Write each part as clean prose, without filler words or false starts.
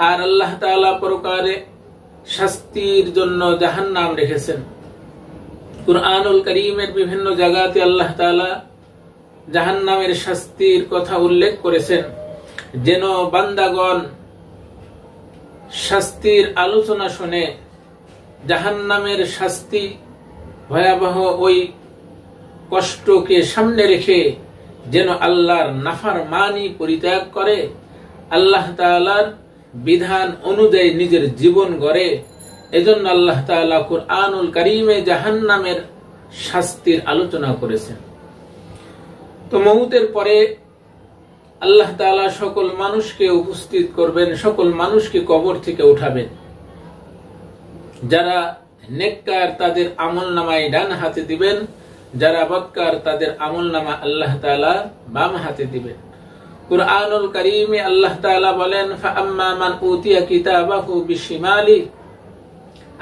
আর আল্লাহ তাআলা পরকালে শাস্তির জন্য জাহান্নাম রেখেছেন। কুরআনুল কারীমের বিভিন্ন জায়গাতে আল্লাহ তাআলা জাহান্নামের শাস্তির কথা উল্লেখ করেছেন, যেন বান্দাগণ শাস্তির আলোচনা শুনে জাহান্নামের শাস্তি ভয়াবহ ওই কষ্টকে সামনে রেখে যেন আল্লাহর নাফরমানি পরিত্যাগ করে, আল্লাহ তাআলার বিধান অনুযায়ী নিজের জীবন গড়ে। এজন্য আল্লাহ তাআলা কুরআনুল কারীমে জাহান্নামের শাস্তির আলোচনা করেছেন। তো মউতের পরে আল্লাহ তাআলা সকল মানুষকে উপস্থিত করবেন, সকল মানুষকে কবর থেকে উঠাবেন। যারা নেককার তাদের আমলনামায় ডান হাতে দিবেন, যারা বদকার তাদের আমলনামা আল্লাহ তাআলা বাম হাতে দিবেন। কুরআনুল কারীমে আল্লাহ তাআলা বলেন, ফাআম্মা মান উতিয়া কিতাবাহু বিশিমালি,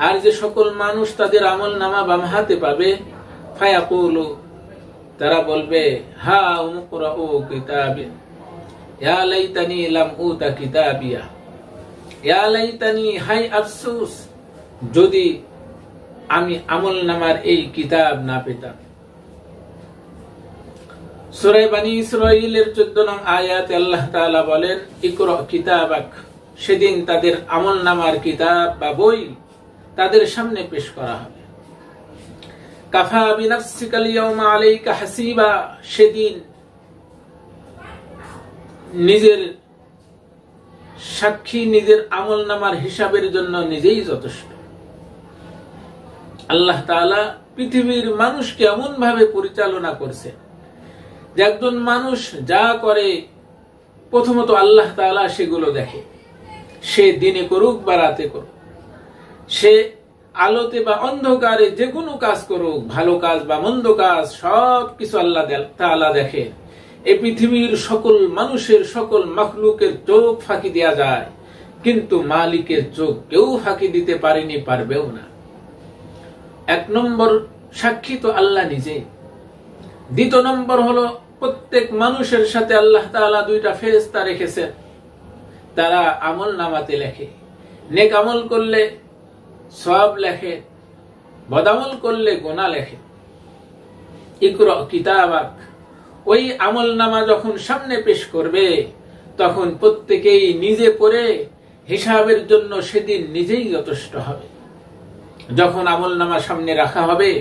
আর যে সকল মানুষ তাদের আমলনামা বাম হাতে পাবে, ফায়াকুলু, তারা বলবে, হা উমকুরাউ কিতাবি ইয়া লাইতানি লাম উতা কিতাবিয়া, ইয়া লাইতানি, হাই আফসোস যদি আমি আমলনামার এই কিতাব না পেতাম। সূরা বনী ইসরাঈলের 14 নং আয়াতে আল্লাহ তাআলা বলেন, ইকরা কিতাবাক, সেদিন তাদের আমলনামার কিতাব বা বই তাদের সামনে পেশ করা হবে। কাফা বিনাফসিকাল ইয়াওমা আলাইকা হাসিবা, সেদিন নিজের সাক্ষী নিজের আমলনামার হিসাবের জন্য নিজেই যথেষ্ট। আল্লাহ তাআলা পৃথিবীর মানুষকে এমন ভাবে পরিচালনা করছে যে একজন মানুষ যা করে প্রথমত আল্লাহ তাআলা সেগুলো দেখে। সে দিনে করুক বা রাতে করুক, সে আলোতে বা অন্ধকারে যে কোনো কাজ করুক, ভালো কাজ বা মন্দ কাজ, সব কিছু আল্লাহ তাআলা দেখে। এই পৃথিবীর সকল মানুষের, সকল মাখলুকের চোখ ফাঁকি দেয়া যায়, কিন্তু মালিকের চোখ কেউ ফাঁকি দিতে পারেনি, পারবেও না। এক নম্বর সাক্ষী তো আল্লাহ নিজে। দ্বিতীয় নম্বর হলো প্রত্যেক মানুষের সাথে আল্লাহ তাআলা দুইটা ফেরেশতা রেখেছেন, তারা আমলনামাতে লেখে। নেক আমল করলে সওয়াব লেখে, বদামল করলে গুনাহ লেখে। ইকরা কিতাবাক, ওই আমলনামা যখন সামনে পেশ করবে তখন প্রত্যেকেই নিজে পড়ে হিসাবের জন্য সেদিন নিজেই যথেষ্ট হবে। যখন আমলনামা সামনে রাখা হবে,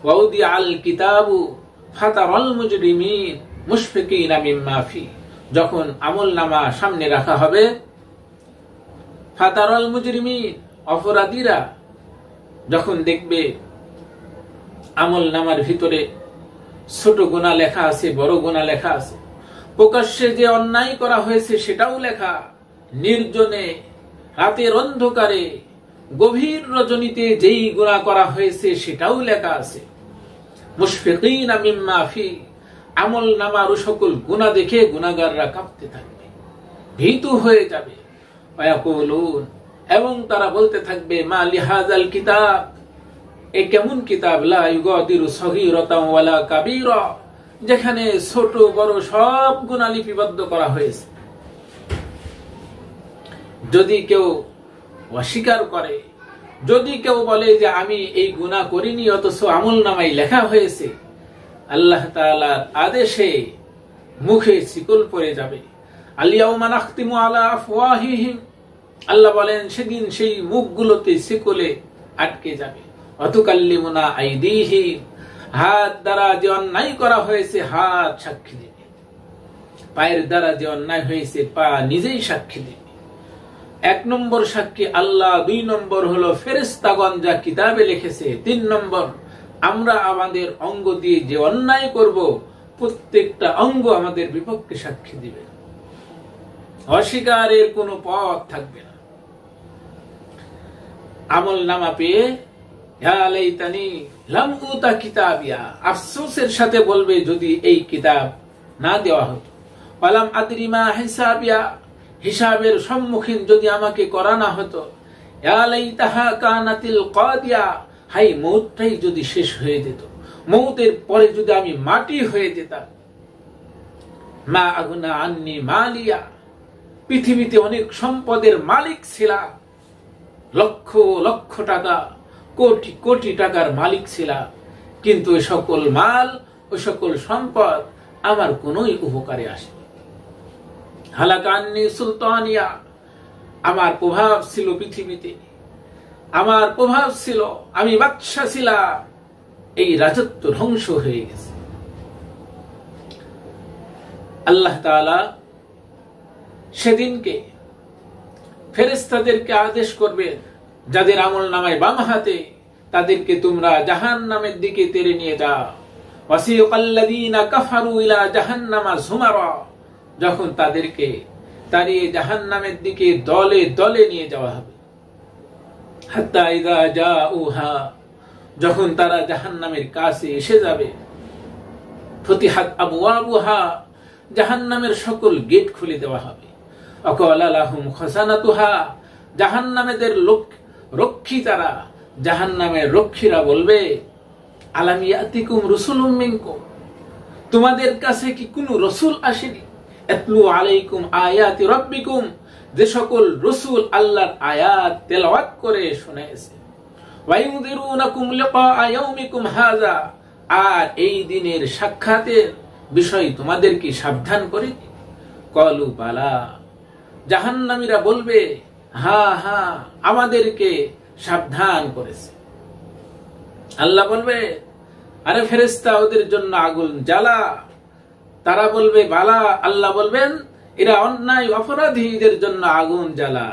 ওয়াউদি আল কিতাবু ফাতারাল মুজরিমিন মুশফিকিনা মিম্মা ফি, যখন আমলনামা সামনে রাখা হবে, ফাতারাল মুজরিমিন, অপরাধীরা যখন দেখবে আমলনামার ভিতরে ছোট গুনাহ লেখা আছে, বড় গুনাহ লেখা আছে, প্রকাশ্যে যে অন্যায় করা হয়েছে সেটাও লেখা, নির্জনে রাতের অন্ধকারে গভীর রজনীতে যেই গুনাহ করা হয়েছে সেটাও লেখা আছে। মুশফিকিনা মিম্মা ফি, আমলনামার সকল গুনাহ দেখে গুনাহগাররা কাঁপতে থাকবে, ভীতু হয়ে যাবে। ওয়ায়াকুলুন, এবং তারা বলতে থাকবে, মা লিহাযাল কিতাব, এ কেমন কিতাব, লা ইউগাদিরু সগীরাতান ওয়ালা কাবীরা, যেখানে ছোট বড় সব গুনাহ লিপিবদ্ধ করা হয়েছে। যদি কেউ অস্বীকার করে, যদি কেউ বলে যে আমি এই গুনাহ করিনি অথচ আমলনামায় লেখা হয়েছে, আল্লাহ তাআলার আদেশে মুখে শিকল পড়ে যাবে। আল ইয়াউমা নাখতিমু আলা আফওয়াহিহিম, আল্লাহ বলেন সেদিন সেই মুখগুলোতে শিকলে আটকে যাবে। অতুকাল্লিমুনা আইদিহিম, হাত দ্বারা যে অন্যায় করা হয়েছে হাত সাক্ষী দেবে, পায়ের দ্বারা যে অন্যায় হয়েছে পা নিজেই সাক্ষী দেবে। এক নম্বর সাক্ষী আল্লাহ, দুই নম্বর হলো ফেরেশতাগণ যা কিতাবে লিখেছে, তিন নম্বর আমরা আমাদের অঙ্গ দিয়ে যে অন্যায় করব প্রত্যেকটা অঙ্গ আমাদের বিপক্ষে সাক্ষী দিবে, অস্বীকারের কোনো পথ থাকবে না। আমলনামা পেয়ে ইয়া লাইতানি লাম উতা কিতাবিয়া, আফসোসের সাথে বলবে যদি এই কিতাব না দেওয়া হতো। ওয়ালাম আদরি মা হিসাবিয়া, হিসাবের সম্মুখীন যদি আমাকে করা না হতো। ইয়া লাইতাহা কানাতিল কাদিয়া, হাই মউতটাই যদি শেষ হয়ে যেত, মউতের পরে যদি আমি মাটি হয়ে যেতাম। মা আগুনা আন্নি মালিয়া, পৃথিবীতে অনেক সম্পদের মালিক ছিলা, লক্ষ লক্ষ টাকা, কোটি কোটি টাকার মালিক ছিলা, কিন্তু ওই সকল মাল, ওই সকল সম্পদ আমার কোনোই উপকারে আসেনি। হালাকান্নি সুলতানিয়া, আমার প্রভাব ছিল পৃথিবীতে, আমার প্রভাব ছিল, আমি বাদশা ছিলাম, এই রাজত্ব ধ্বংস হয়ে গেছে। আল্লাহ তাআলা সেদিনকে ফেরেশতাদেরকে আদেশ করবেন, যাদের আমল নামায় বাম হাতে, তাদেরকে তোমরা জাহান্নামের দিকে টেনে নিয়ে যাও। ওয়াসিকাল্লাযীনা কাফারু ইলা জাহান্নামা যুমারা, যখন তাদেরকে তাড়িয়ে জাহান্নামের দিকে দলে দলে নিয়ে যাওয়া হবে। হাত্তা ইযা জাউহা, যখন তারা জাহান্নামের কাছে এসে যাবে, ফুতিহাত আবওয়াবুহা, জাহান্নামের সকল গেট খুলে দেওয়া হবে। ওয়াকালা লাহুম খাযানাতুহা, জাহান্নামের রক্ষী তারা, জাহান্নামের রক্ষীরা বলবে, আলাম ইয়াতিকুম রাসূলুম মিনকুম, তোমাদের কাছে কি কোনো রাসূল আসেনি? ইয়াতলু আলাইকুম আয়াতি রাব্বিকুম, যে সকল রাসূল আল্লাহর আয়াত তেলাওয়াত করে শোনাইছে। ওয়া ইউযিরুনাকুম লিকা ইয়াউমিকুম হাযা, আর এই দিনের সাক্ষাতের বিষয় তোমাদেরকে সাবধান করে। ক্বালু বালা, জাহান্নামীরা বলবে, হ্যাঁ হ্যাঁ, আমাদেরকে সাবধান করেছে। আল্লাহ বলবে, আরে ফেরেশতা, ওদের জন্য আগুন জ্বালা। তারা বলবে বালা। আল্লাহ বলবেন, এরা অন্যায় অপরাধীদের জন্য আগুন জ্বালা।